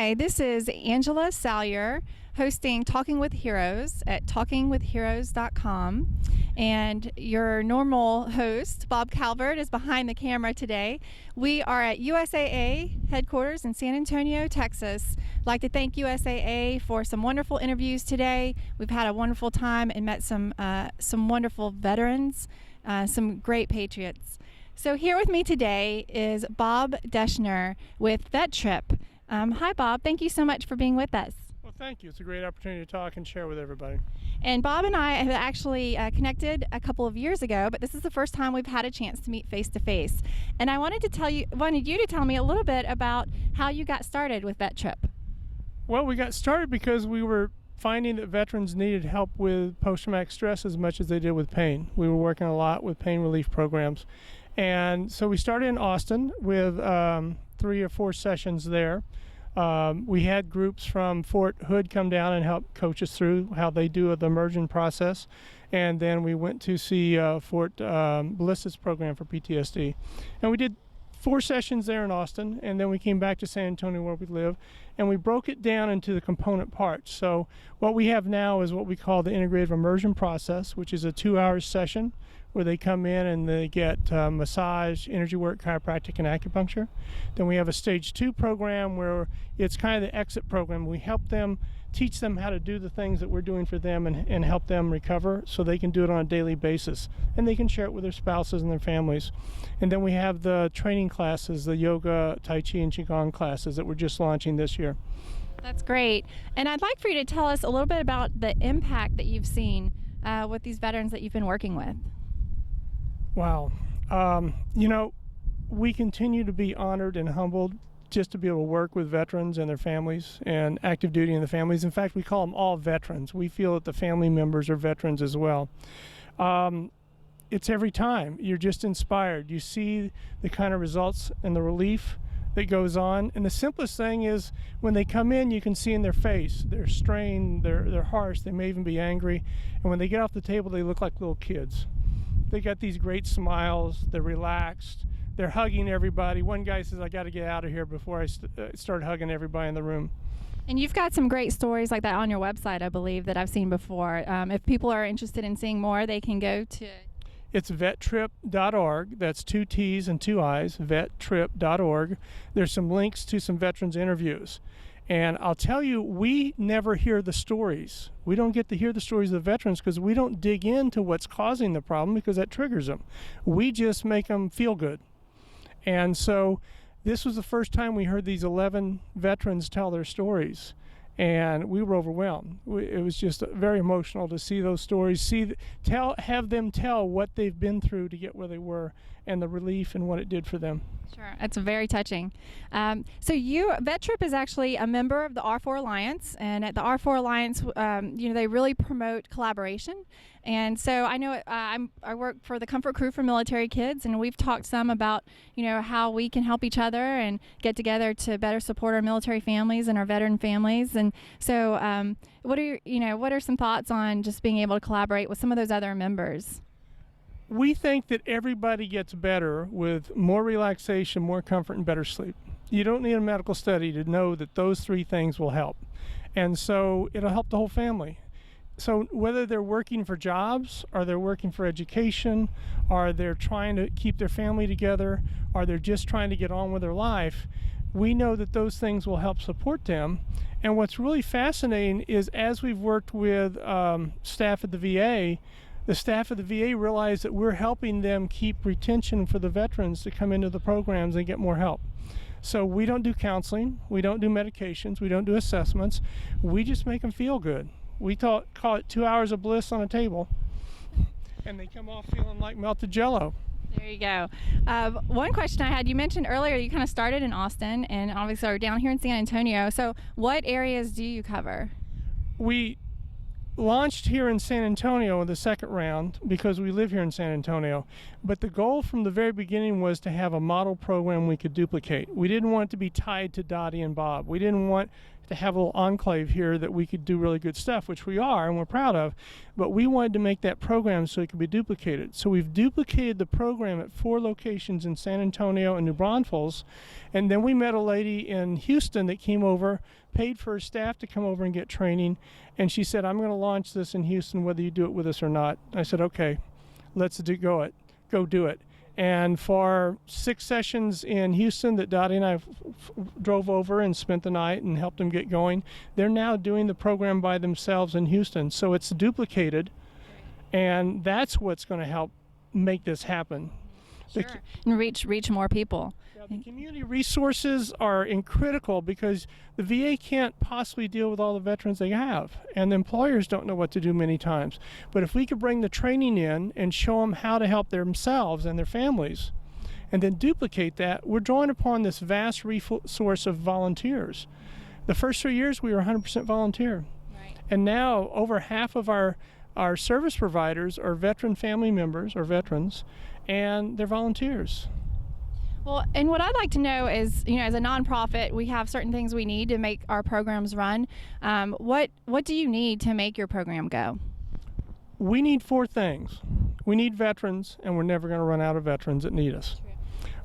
Hi, this is Angela Salyer hosting Talking with Heroes at talkingwithheroes.com. And your normal host, Bob Calvert, is behind the camera today. We are at USAA headquarters in San Antonio, Texas. I'd like to thank USAA for some wonderful interviews today. We've had a wonderful time and met some wonderful veterans, some great patriots. So here with me today is Bob Deschner with VetTriip. Hi, Bob. Thank you so much for being with us. Well, thank you. It's a great opportunity to talk and share with everybody. And Bob and I have actually connected a couple of years ago, but this is the first time we've had a chance to meet face to face. And I wanted you to tell me a little bit about how you got started with VetTriip. Well, we got started because we were finding that veterans needed help with post-traumatic stress as much as they did with pain. We were working a lot with pain relief programs. And so we started in Austin with 3 or 4 sessions there. We had groups from Fort Hood come down and help coach us through how they do the immersion process. And then we went to see Fort Ballista's program for PTSD. And we did 4 sessions there in Austin, and then we came back to San Antonio where we live, and we broke it down into the component parts. So what we have now is what we call the integrative immersion process, which is a 2-hour session where they come in and they get massage, energy work, chiropractic, and acupuncture. Then we have a stage 2 program where it's kind of the exit program. We help them, teach them how to do the things that we're doing for them and help them recover so they can do it on a daily basis. And they can share it with their spouses and their families. And then we have the training classes, the yoga, tai chi, and qigong classes that we're just launching this year. That's great. And I'd like for you to tell us a little bit about the impact that you've seen with these veterans that you've been working with. Wow. We continue to be honored and humbled just to be able to work with veterans and their families and active duty and the families. In fact, we call them all veterans. We feel that the family members are veterans as well. It's every time. You're just inspired. You see the kind of results and the relief that goes on. And the simplest thing is when they come in, you can see in their face, they're strained, they're harsh, they may even be angry. And when they get off the table, they look like little kids. They got these great smiles, they're relaxed, they're hugging everybody. One guy says, I got to get out of here before I start hugging everybody in the room. And you've got some great stories like that on your website, I believe, that I've seen before. If people are interested in seeing more, they can go to... It's VetTriip.org. That's 2 T's and 2 I's, VetTriip.org. There's some links to some veterans interviews. And I'll tell you, we never hear the stories. We don't get to hear the stories of the veterans because we don't dig into what's causing the problem because that triggers them. We just make them feel good. And so this was the first time we heard these 11 veterans tell their stories. And we were overwhelmed. It was just very emotional to see those stories, have them tell what they've been through to get where they were and the relief and what it did for them. Sure, that's very touching. So VetTriip is actually a member of the R4 Alliance, and at the R4 Alliance, they really promote collaboration. And so I know I work for the Comfort Crew for Military Kids, and we've talked some about how we can help each other and get together to better support our military families and our veteran families. And so, what are some thoughts on just being able to collaborate with some of those other members? We think that everybody gets better with more relaxation, more comfort, and better sleep. You don't need a medical study to know that those 3 things will help. And so it'll help the whole family. So whether they're working for jobs, or they're working for education, or they're trying to keep their family together, or they're just trying to get on with their life, we know that those things will help support them. And what's really fascinating is as we've worked with staff at the VA, the staff of the VA realize that we're helping them keep retention for the veterans to come into the programs and get more help. So we don't do counseling, we don't do medications, we don't do assessments. We just make them feel good. We call it 2 hours of bliss on a table, and they come off feeling like melted Jell-O. There you go. One question I had, you mentioned earlier you kind of started in Austin and obviously are down here in San Antonio. So what areas do you cover? We launched here in San Antonio in the second round because we live here in San Antonio. But the goal from the very beginning was to have a model program we could duplicate. We didn't want it to be tied to Dottie and Bob. We didn't want to have a little enclave here that we could do really good stuff, which we are and we're proud of, but we wanted to make that program so it could be duplicated. So we've duplicated the program at 4 locations in San Antonio and New Braunfels, and then we met a lady in Houston that came over, paid for her staff to come over and get training, and she said, I'm going to launch this in Houston whether you do it with us or not. I said, okay, let's go do it. And for 6 sessions in Houston that Dottie and I drove over and spent the night and helped them get going, they're now doing the program by themselves in Houston. So it's duplicated, and that's what's going to help make this happen. Sure. And reach more people. The community resources are critical because the VA can't possibly deal with all the veterans they have, and the employers don't know what to do many times. But if we could bring the training in and show them how to help themselves and their families, and then duplicate that, we're drawing upon this vast resource of volunteers. The first 3 years we were 100% volunteer. Right. And now over half of our service providers are veteran family members or veterans, and they're volunteers. Well, and what I'd like to know is, as a nonprofit, we have certain things we need to make our programs run. What do you need to make your program go? We need 4 things. We need veterans, and we're never going to run out of veterans that need us.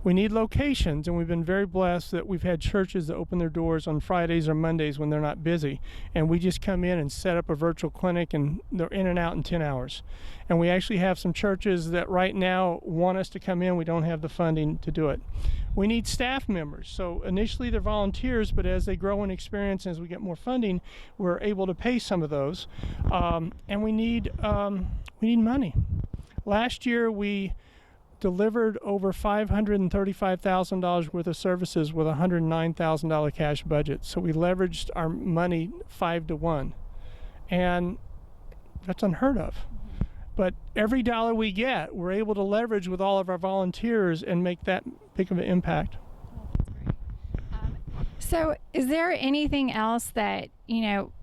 We need locations, and we've been very blessed that we've had churches that open their doors on Fridays or Mondays when they're not busy, and we just come in and set up a virtual clinic, and they're in and out in 10 hours. And we actually have some churches that right now want us to come in. We don't have the funding to do it. We need staff members. So initially they're volunteers, but as they grow in experience, as we get more funding, we're able to pay some of those. And we need money. Last year we delivered over $535,000 worth of services with a $109,000 cash budget. So we leveraged our money 5 to 1. And that's unheard of. But every dollar we get, we're able to leverage with all of our volunteers and make that big of an impact. So is there anything else that,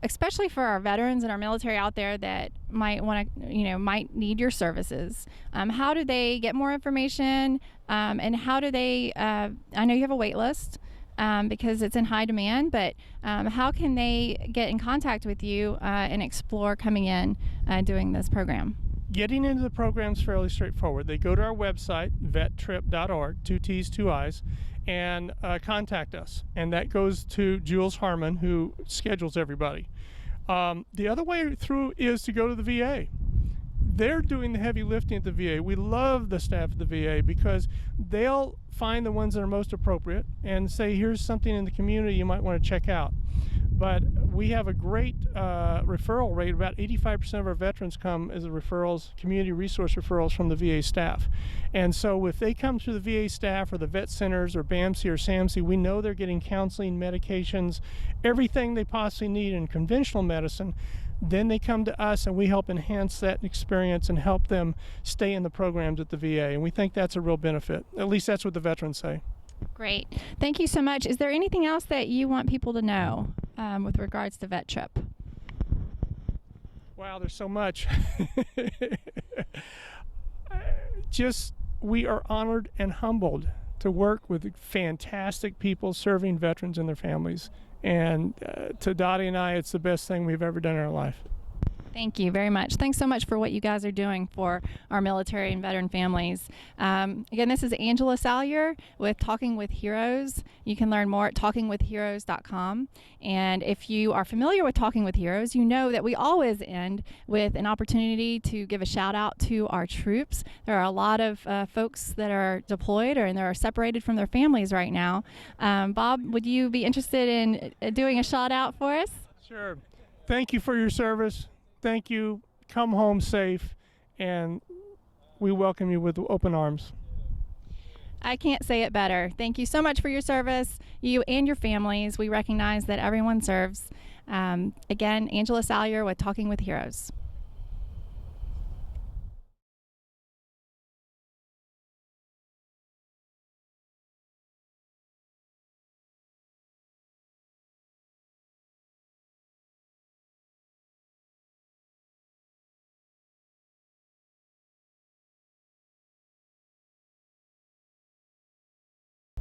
especially for our veterans and our military out there that might want to, might need your services? How do they get more information? And how do they, I know you have a wait list because it's in high demand, but how can they get in contact with you and explore coming in doing this program? Getting into the program is fairly straightforward. They go to our website, vettrip.org, 2 T's, 2 I's, and contact us. And that goes to Jules Harmon, who schedules everybody. The other way through is to go to the VA. They're doing the heavy lifting at the VA. We love the staff at the VA because they'll find the ones that are most appropriate and say, here's something in the community you might want to check out. But we have a great referral rate. About 85% of our veterans come as referrals, community resource referrals from the VA staff. And so if they come through the VA staff or the vet centers or BAMC or SAMC, we know they're getting counseling, medications, everything they possibly need in conventional medicine. Then they come to us and we help enhance that experience and help them stay in the programs at the VA. And we think that's a real benefit. At least that's what the veterans say. Great. Thank you so much. Is there anything else that you want people to know with regards to VetTriip? Wow, there's so much. We are honored and humbled to work with fantastic people serving veterans and their families. And to Dottie and I, it's the best thing we've ever done in our life. Thank you very much. Thanks so much for what you guys are doing for our military and veteran families. Again, this is Angela Salyer with Talking with Heroes. You can learn more at talkingwithheroes.com. And if you are familiar with Talking with Heroes, you know that we always end with an opportunity to give a shout out to our troops. There are a lot of folks that are deployed and they're separated from their families right now. Bob, would you be interested in doing a shout out for us? Sure. Thank you for your service. Thank you. Come home safe, and we welcome you with open arms. I can't say it better. Thank you so much for your service, you and your families. We recognize that everyone serves. Again, Angela Salyer with Talking with Heroes.